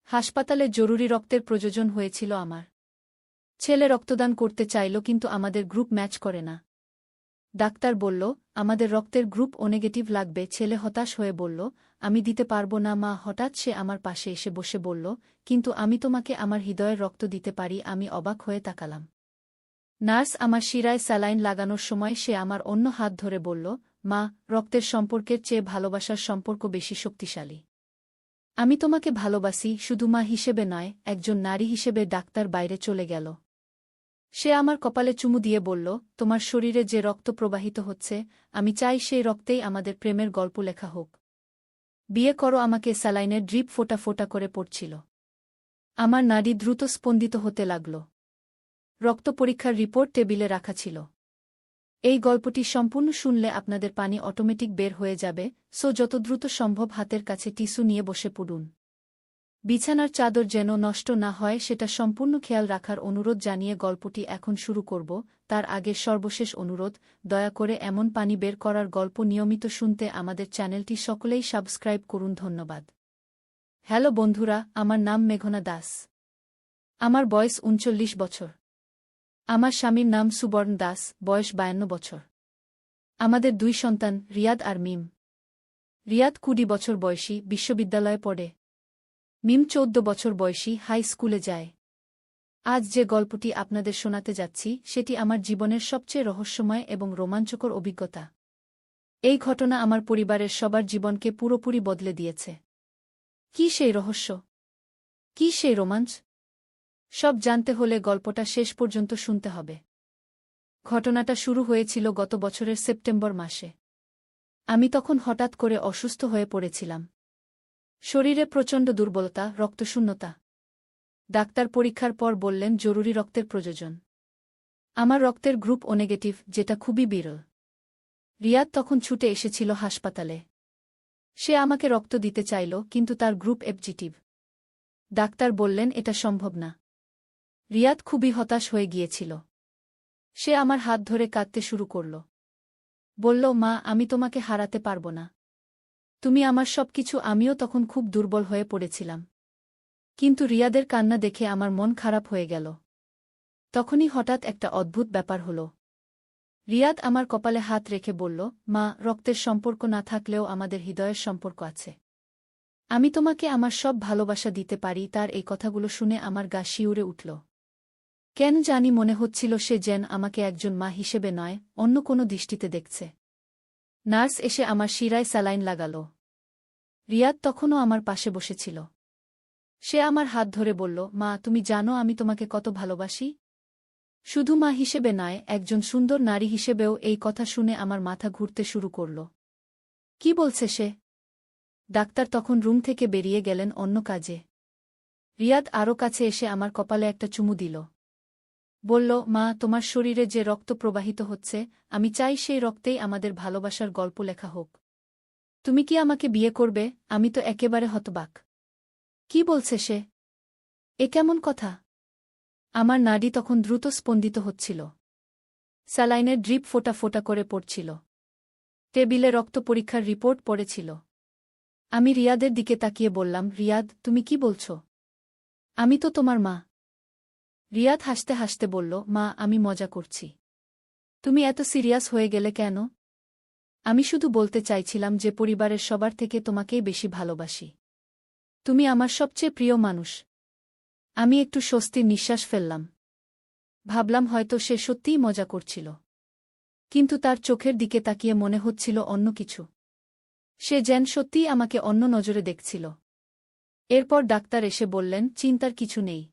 হাসপাতালে জরুরি রক্তের প্রয়োজন হয়েছিল আমার। ছেলে রক্তদান করতে চাইল কিন্তু আমাদের গ্রুপ ম্যাচ করে না। ডাক্তার বলল, আমাদের রক্তের গ্রুপ ও নেগেটিভ লাগবে। ছেলে হতাশ হয়ে বলল, আমি দিতে পারব না মা। হঠাৎ সে আমার পাশে এসে বসে বলল, কিন্তু আমি তোমাকে আমার হৃদয়ের রক্ত দিতে পারি। আমি অবাক হয়ে তাকালাম। নার্স আমার শিরায় স্যালাইন লাগানোর সময় সে আমার অন্য হাত ধরে বলল, মা, রক্তের সম্পর্কের চেয়ে ভালোবাসার সম্পর্ক বেশি শক্তিশালী। আমি তোমাকে ভালোবাসি, শুধু মা হিসেবে নয়, একজন নারী হিসেবে। ডাক্তার বাইরে চলে গেল। সে আমার কপালে চুমু দিয়ে বলল, তোমার শরীরে যে রক্ত প্রবাহিত হচ্ছে, আমি চাই সেই রক্তেই আমাদের প্রেমের গল্প লেখা হোক। বিয়ে করো আমাকে। স্যালাইনের ড্রিপ ফোঁটা ফোঁটা করে পড়ছিল। আমার নাড়ি দ্রুত স্পন্দিত হতে লাগল। রক্ত পরীক্ষার রিপোর্ট টেবিলে রাখা ছিল। এই গল্পটি সম্পূর্ণ শুনলে আপনাদের পানি অটোমেটিক বের হয়ে যাবে, সো যত দ্রুত সম্ভব হাতের কাছে টিস্যু নিয়ে বসে পড়ুন। বিছানার চাদর যেন নষ্ট না হয় সেটা সম্পূর্ণ খেয়াল রাখার অনুরোধ জানিয়ে গল্পটি এখন শুরু করব। তার আগে সর্বশেষ অনুরোধ, দয়া করে এমন পানি বের করার গল্প নিয়মিত শুনতে আমাদের চ্যানেলটি সকলেই সাবস্ক্রাইব করুন। ধন্যবাদ। হ্যালো বন্ধুরা, আমার নাম মেঘনা দাস। আমার বয়স ৩৯ বছর। আমার স্বামীর নাম সুবর্ণ দাস, বয়স ৫২ বছর। আমাদের ২ সন্তান, রিয়াদ আর মিম। রিয়াদ ২০ বছর বয়সী, বিশ্ববিদ্যালয়ে পড়ে। মিম ১৪ বছর বয়সী, হাই স্কুলে যায়। আজ যে গল্পটি আপনাদের শোনাতে যাচ্ছি সেটি আমার জীবনের সবচেয়ে রহস্যময় এবং রোমাঞ্চকর অভিজ্ঞতা। এই ঘটনা আমার পরিবারের সবার জীবনকে পুরোপুরি বদলে দিয়েছে। কী সেই রহস্য? কী সেই রোমাঞ্চ? সব জানতে হলে গল্পটা শেষ পর্যন্ত শুনতে হবে। ঘটনাটা শুরু হয়েছিল গত বছরের সেপ্টেম্বর মাসে। আমি তখন হঠাৎ করে অসুস্থ হয়ে পড়েছিলাম। শরীরে প্রচণ্ড দুর্বলতা, রক্তশূন্যতা। ডাক্তার পরীক্ষার পর বললেন জরুরি রক্তের প্রয়োজন। আমার রক্তের গ্রুপ ও নেগেটিভ, যেটা খুবই বিরল। রিয়াদ তখন ছুটে এসেছিল হাসপাতালে। সে আমাকে রক্ত দিতে চাইল, কিন্তু তার গ্রুপ পজিটিভ। ডাক্তার বললেন এটা সম্ভব না। রিয়াদ খুবই হতাশ হয়ে গিয়েছিল। সে আমার হাত ধরে কাঁদতে শুরু করল। বলল, মা, আমি তোমাকে হারাতে পারব না। তুমি আমার সবকিছু। আমিও তখন খুব দুর্বল হয়ে পড়েছিলাম। কিন্তু রিয়াদের কান্না দেখে আমার মন খারাপ হয়ে গেল। তখনই হঠাৎ একটা অদ্ভুত ব্যাপার হল। রিয়াদ আমার কপালে হাত রেখে বলল, মা, রক্তের সম্পর্ক না থাকলেও আমাদের হৃদয়ের সম্পর্ক আছে। আমি তোমাকে আমার সব ভালোবাসা দিতে পারি। তার এই কথাগুলো শুনে আমার গা শিউরে উঠল। কেন জানি মনে হচ্ছিল সে যেন আমাকে একজন মা হিসেবে নয়, অন্য কোনো দৃষ্টিতে দেখছে। নার্স এসে আমার শিরায় স্যালাইন লাগাল। রিয়াদ তখনও আমার পাশে বসেছিল। সে আমার হাত ধরে বলল, মা, তুমি জানো আমি তোমাকে কত ভালোবাসি। শুধু মা হিসেবে নয়, একজন সুন্দর নারী হিসেবেও। এই কথা শুনে আমার মাথা ঘুরতে শুরু করল। কি বলছে সে? ডাক্তার তখন রুম থেকে বেরিয়ে গেলেন অন্য কাজে। রিয়াদ আরও কাছে এসে আমার কপালে একটা চুমু দিল। বলল, মা, তোমার শরীরে যে রক্ত প্রবাহিত হচ্ছে, আমি চাই সেই রক্তেই আমাদের ভালোবাসার গল্প লেখা হোক। তুমি কি আমাকে বিয়ে করবে? আমি তো একেবারে হতবাক। কি বলছে সে? এ কেমন কথা? আমার নাড়ি তখন দ্রুত স্পন্দিত হচ্ছিল। স্যালাইনের ড্রিপ ফোঁটা ফোঁটা করে পড়ছিল। টেবিলে রক্ত পরীক্ষার রিপোর্ট পড়েছিল। আমি রিয়াদের দিকে তাকিয়ে বললাম, রিয়াদ, তুমি কি বলছ? আমি তো তোমার মা। রিয়াদ হাসতে হাসতে বলল, মা, আমি মজা করছি। তুমি এত সিরিয়াস হয়ে গেলে কেন? আমি শুধু বলতে চাইছিলাম যে পরিবারের সবার থেকে তোমাকেই বেশি ভালোবাসি। তুমি আমার সবচেয়ে প্রিয় মানুষ। আমি একটু স্বস্তির নিঃশ্বাস ফেললাম। ভাবলাম হয়তো সে সত্যিই মজা করছিল। কিন্তু তার চোখের দিকে তাকিয়ে মনে হচ্ছিল অন্য কিছু। সে যেন সত্যিই আমাকে অন্য নজরে দেখছিল। এরপর ডাক্তার এসে বললেন, চিন্তার কিছু নেই।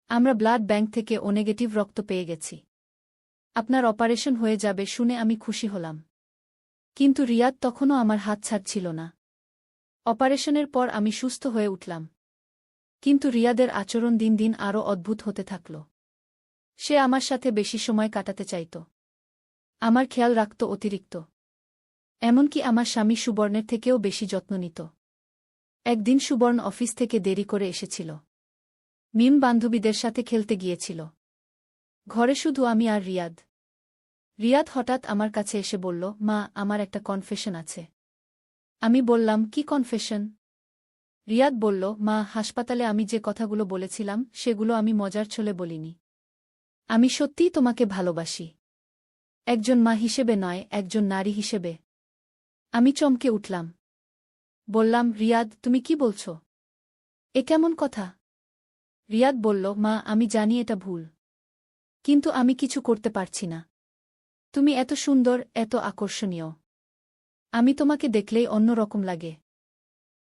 আমরা ব্লাড ব্যাংক থেকে ও নেগেটিভ রক্ত পেয়ে গেছি। আপনার অপারেশন হয়ে যাবে শুনে আমি খুশি হলাম। কিন্তু রিয়াদ তখনও আমার হাত ছাড়ছিল না। অপারেশনের পর আমি সুস্থ হয়ে উঠলাম। কিন্তু রিয়াদের আচরণ দিন দিন আরও অদ্ভুত হতে থাকল। সে আমার সাথে বেশি সময় কাটাতে চাইত। আমার খেয়াল রাখত অতিরিক্ত। এমনকি আমার স্বামী সুবর্ণের থেকেও বেশি যত্ন নিত। একদিন সুবর্ণ অফিস থেকে দেরি করে এসেছিল। মিম বান্ধবীদের সাথে খেলতে গিয়েছিল। ঘরে শুধু আমি আর রিয়াদ। রিয়াদ হঠাৎ আমার কাছে এসে বলল, মা, আমার একটা কনফেশন আছে। আমি বললাম, কি কনফেশন? রিয়াদ বলল, মা, হাসপাতালে আমি যে কথাগুলো বলেছিলাম সেগুলো আমি মজার ছলে বলিনি। আমি সত্যিই তোমাকে ভালোবাসি। একজন মা হিসেবে নয়, একজন নারী হিসেবে। আমি চমকে উঠলাম। বললাম, রিয়াদ, তুমি কি বলছ? এ কেমন কথা? রিয়াদ বলল, মা, আমি জানি এটা ভুল। কিন্তু আমি কিছু করতে পারছি না। তুমি এত সুন্দর, এত আকর্ষণীয়। আমি তোমাকে দেখলেই অন্যরকম লাগে।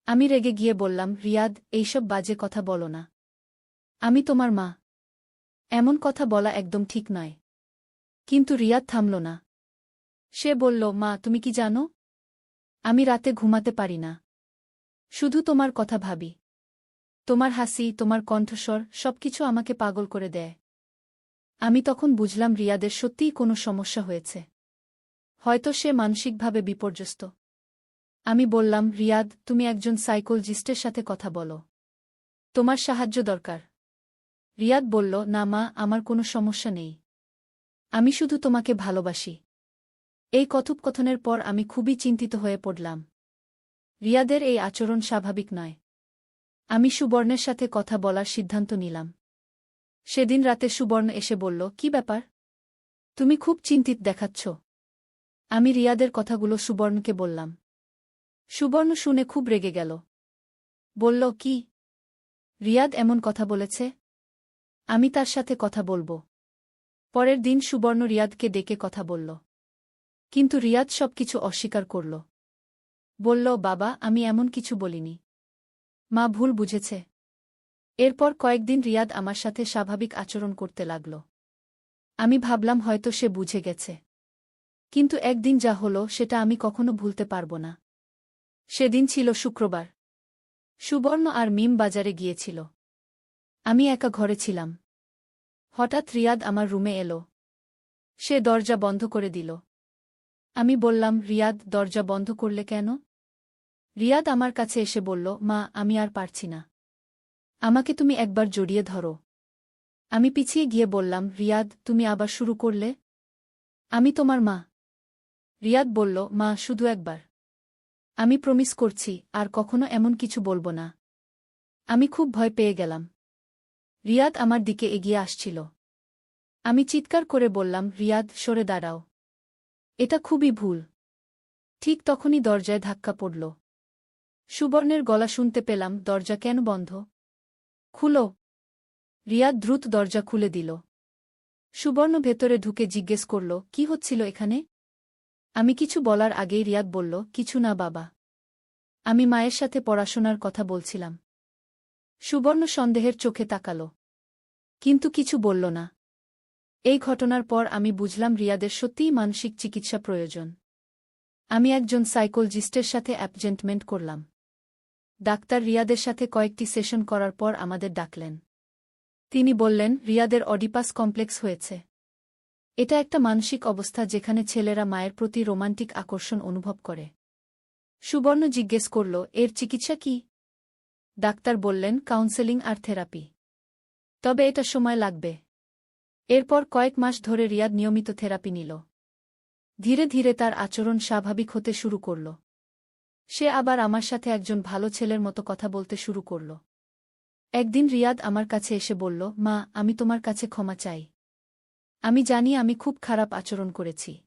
আমি রেগে গিয়ে বললাম, রিয়াদ, এইসব বাজে কথা বলো না। আমি তোমার মা। এমন কথা বলা একদম ঠিক নয়। কিন্তু রিয়াদ থামল না। সে বলল, মা, তুমি কি জানো? আমি রাতে ঘুমাতে পারি না। শুধু তোমার কথা ভাবি। তোমার হাসি, তোমার কণ্ঠস্বর সবকিছু আমাকে পাগল করে দেয়। আমি তখন বুঝলাম রিয়াদের সত্যিই কোনো সমস্যা হয়েছে। হয়তো সে মানসিকভাবে বিপর্যস্ত। আমি বললাম, রিয়াদ, তুমি একজন সাইকোলজিস্টের সাথে কথা বলো। তোমার সাহায্য দরকার। রিয়াদ বলল, না মা, আমার কোনো সমস্যা নেই। আমি শুধু তোমাকে ভালোবাসি। এই কথোপকথনের পর আমি খুবই চিন্তিত হয়ে পড়লাম। রিয়াদের এই আচরণ স্বাভাবিক নয়। আমি সুবর্ণের সাথে কথা বলার সিদ্ধান্ত নিলাম। সেদিন রাতে সুবর্ণ এসে বলল, কি ব্যাপার? তুমি খুব চিন্তিত দেখাচ্ছ। আমি রিয়াদের কথাগুলো সুবর্ণকে বললাম। সুবর্ণ শুনে খুব রেগে গেল। বলল, কি? রিয়াদ এমন কথা বলেছে? আমি তার সাথে কথা বলবো। পরের দিন সুবর্ণ রিয়াদকে ডেকে কথা বলল। কিন্তু রিয়াদ সবকিছু অস্বীকার করল। বলল, বাবা, আমি এমন কিছু বলিনি। মা ভুল বুঝেছে। এরপর কয়েকদিন রিয়াদ আমার সাথে স্বাভাবিক আচরণ করতে লাগল। আমি ভাবলাম হয়তো সে বুঝে গেছে। কিন্তু একদিন যা হলো সেটা আমি কখনো ভুলতে পারব না। সেদিন ছিল শুক্রবার। সুবর্ণ আর মিম বাজারে গিয়েছিল। আমি একা ঘরে ছিলাম। হঠাৎ রিয়াদ আমার রুমে এলো। সে দরজা বন্ধ করে দিল। আমি বললাম, রিয়াদ, দরজা বন্ধ করলে কেন? রিয়াদ আমার কাছে এসে বলল, মা, আমি আর পারছি না। আমাকে তুমি একবার জড়িয়ে ধরো। আমি পিছিয়ে গিয়ে বললাম, রিয়াদ, তুমি আবার শুরু করলে? আমি তোমার মা। রিয়াদ বলল, মা, শুধু একবার। আমি প্রমিস করছি, আর কখনো এমন কিছু বলবো না। আমি খুব ভয় পেয়ে গেলাম। রিয়াদ আমার দিকে এগিয়ে আসছিল। আমি চিৎকার করে বললাম, রিয়াদ, সরে দাঁড়াও। এটা খুবই ভুল। ঠিক তখনই দরজায় ধাক্কা পড়ল। সুবর্ণের গলা শুনতে পেলাম, দরজা কেন বন্ধ? খুলো। রিয়াদ দ্রুত দরজা খুলে দিল। সুবর্ণ ভেতরে ঢুকে জিজ্ঞেস করল, কি হচ্ছিল এখানে? আমি কিছু বলার আগেই রিয়াদ বলল, কিছু না বাবা। আমি মায়ের সাথে পড়াশোনার কথা বলছিলাম। সুবর্ণ সন্দেহের চোখে তাকাল। কিন্তু কিছু বলল না। এই ঘটনার পর আমি বুঝলাম রিয়াদের সত্যিই মানসিক চিকিৎসা প্রয়োজন। আমি একজন সাইকোলজিস্টের সাথে অ্যাপয়েন্টমেন্ট করলাম। ডাক্তার রিয়াদের সাথে কয়েকটি সেশন করার পর আমাদের ডাকলেন। তিনি বললেন, রিয়াদের অডিপাস কমপ্লেক্স হয়েছে। এটা একটা মানসিক অবস্থা যেখানে ছেলেরা মায়ের প্রতি রোমান্টিক আকর্ষণ অনুভব করে। সুবর্ণ জিজ্ঞেস করল, এর চিকিৎসা কি? ডাক্তার বললেন, কাউন্সেলিং আর থেরাপি। তবে এটা সময় লাগবে। এরপর কয়েক মাস ধরে রিয়াদ নিয়মিত থেরাপি নিল। ধীরে ধীরে তার আচরণ স্বাভাবিক হতে শুরু করল। সে আবার আমার সাথে একজন ভালো ছেলের মতো কথা বলতে শুরু করল। একদিন রিয়াদ আমার কাছে এসে বলল, মা, আমি তোমার কাছে ক্ষমা চাই। আমি জানি আমি খুব খারাপ আচরণ করেছি।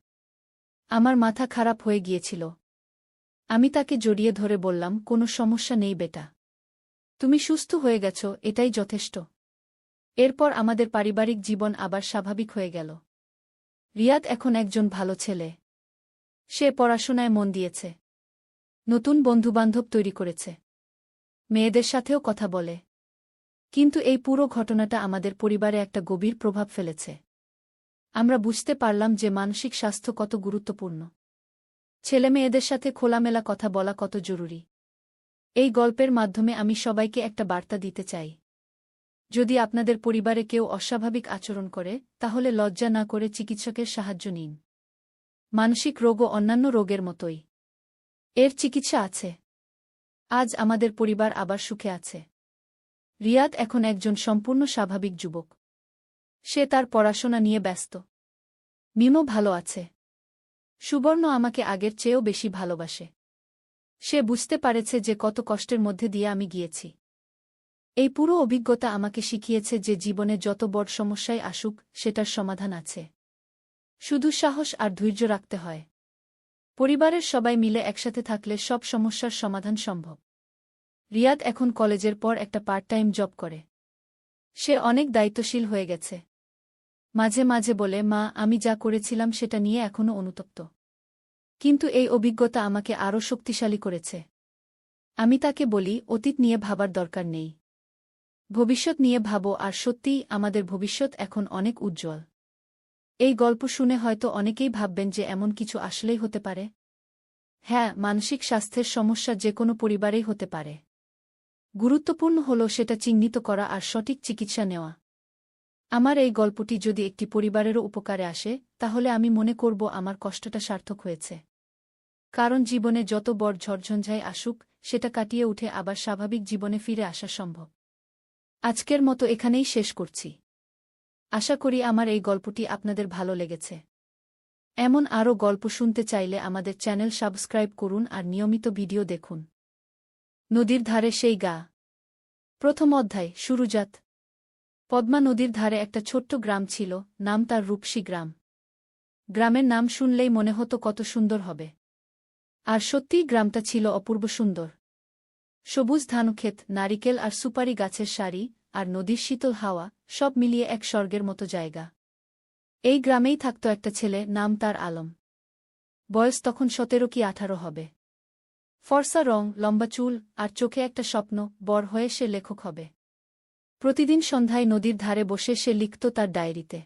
আমার মাথা খারাপ হয়ে গিয়েছিল। আমি তাকে জড়িয়ে ধরে বললাম, কোনো সমস্যা নেই বেটা। তুমি সুস্থ হয়ে গেছ, এটাই যথেষ্ট। এরপর আমাদের পারিবারিক জীবন আবার স্বাভাবিক হয়ে গেল। রিয়াদ এখন একজন ভালো ছেলে। সে পড়াশোনায় মন দিয়েছে। নতুন বন্ধুবান্ধব তৈরি করেছে। মেয়েদের সাথেও কথা বলে। কিন্তু এই পুরো ঘটনাটা আমাদের পরিবারে একটা গভীর প্রভাব ফেলেছে। আমরা বুঝতে পারলাম যে মানসিক স্বাস্থ্য কত গুরুত্বপূর্ণ। ছেলেমেয়েদের সাথে খোলামেলা কথা বলা কত জরুরি। এই গল্পের মাধ্যমে আমি সবাইকে একটা বার্তা দিতে চাই। যদি আপনাদের পরিবারে কেউ অস্বাভাবিক আচরণ করে, তাহলে লজ্জা না করে চিকিৎসকের সাহায্য নিন। মানসিক রোগও অন্যান্য রোগের মতোই। এর চিকিৎসা আছে। আজ আমাদের পরিবার আবার সুখে আছে। রিয়াদ এখন একজন সম্পূর্ণ স্বাভাবিক যুবক। সে তার পড়াশোনা নিয়ে ব্যস্ত। মিমও ভালো আছে। সুবর্ণ আমাকে আগের চেয়েও বেশি ভালোবাসে। সে বুঝতে পারেছে যে কত কষ্টের মধ্যে দিয়ে আমি গিয়েছি। এই পুরো অভিজ্ঞতা আমাকে শিখিয়েছে যে জীবনে যত বড় সমস্যাই আসুক সেটার সমাধান আছে। শুধু সাহস আর ধৈর্য রাখতে হয়। পরিবারের সবাই মিলে একসাথে থাকলে সব সমস্যার সমাধান সম্ভব। রিয়াদ এখন কলেজের পর একটা পার্ট টাইম জব করে। সে অনেক দায়িত্বশীল হয়ে গেছে। মাঝে মাঝে বলে, মা, আমি যা করেছিলাম সেটা নিয়ে এখনও অনুতপ্ত। কিন্তু এই অভিজ্ঞতা আমাকে আরও শক্তিশালী করেছে। আমি তাকে বলি, অতীত নিয়ে ভাবার দরকার নেই। ভবিষ্যৎ নিয়ে ভাবো, আর সত্যিই আমাদের ভবিষ্যৎ এখন অনেক উজ্জ্বল। এই গল্প শুনে হয়তো অনেকেই ভাববেন যে এমন কিছু আসলেই হতে পারে। হ্যাঁ, মানসিক স্বাস্থ্যের সমস্যা যে কোনো পরিবারেই হতে পারে। গুরুত্বপূর্ণ হল সেটা চিহ্নিত করা আর সঠিক চিকিৎসা নেওয়া। আমার এই গল্পটি যদি একটি পরিবারেরও উপকারে আসে, তাহলে আমি মনে করব আমার কষ্টটা সার্থক হয়েছে। কারণ জীবনে যত বড় ঝড়ঝঞ্ঝাই আসুক, সেটা কাটিয়ে উঠে আবার স্বাভাবিক জীবনে ফিরে আসা সম্ভব। আজকের মতো এখানেই শেষ করছি। আশা করি আমার এই গল্পটি আপনাদের ভালো লেগেছে। এমন আরও গল্প শুনতে চাইলে আমাদের চ্যানেল সাবস্ক্রাইব করুন আর নিয়মিত ভিডিও দেখুন। নদীর ধারে সেই গা। প্রথম অধ্যায়, শুরুজাত। পদ্মা নদীর ধারে একটা ছোট্ট গ্রাম ছিল, নাম তার রূপসী গ্রাম। গ্রামের নাম শুনলেই মনে হতো কত সুন্দর হবে। আর সত্যিই গ্রামটা ছিল অপূর্ব সুন্দর। সবুজ ধানক্ষেত, নারিকেল আর সুপারি গাছের সারি, আর নদীর শীতল হাওয়া, সব মিলিয়ে এক স্বর্গের মতো জায়গা। এই গ্রামেই থাকত একটা ছেলে, নাম তার আলম। বয়স তখন 17 কি 18 হবে। ফর্সা রং, লম্বা চুল, আর চোখে একটা স্বপ্ন, বড় হয়ে সে লেখক হবে। প্রতিদিন সন্ধ্যায় নদীর ধারে বসে সে লিখত তার ডায়েরিতে।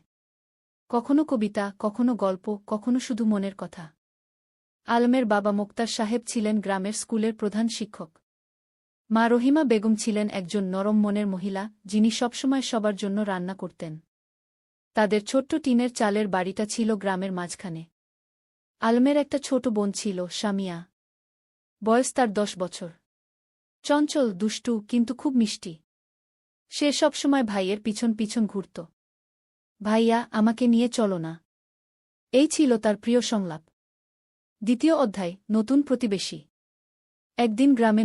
কখনো কবিতা, কখনো গল্প, কখনো শুধু মনের কথা। আলমের বাবা মোক্তার সাহেব ছিলেন গ্রামের স্কুলের প্রধান শিক্ষক। মা রহিমা বেগম ছিলেন একজন নরম মনের মহিলা, যিনি সবসময় সবার জন্য রান্না করতেন। তাদের ছোট্ট টিনের চালের বাড়িটা ছিল গ্রামের মাঝখানে। আলমের একটা ছোট বোন ছিল, সামিয়া। বয়স তার 10 বছর। চঞ্চল, দুষ্টু, কিন্তু খুব মিষ্টি। সে সবসময় ভাইয়ের পিছন পিছন ঘুরত। ভাইয়া, আমাকে নিয়ে চলো না। এই ছিল তার প্রিয় সংলাপ। দ্বিতীয় অধ্যায়, নতুন প্রতিবেশী। একদিন গ্রামে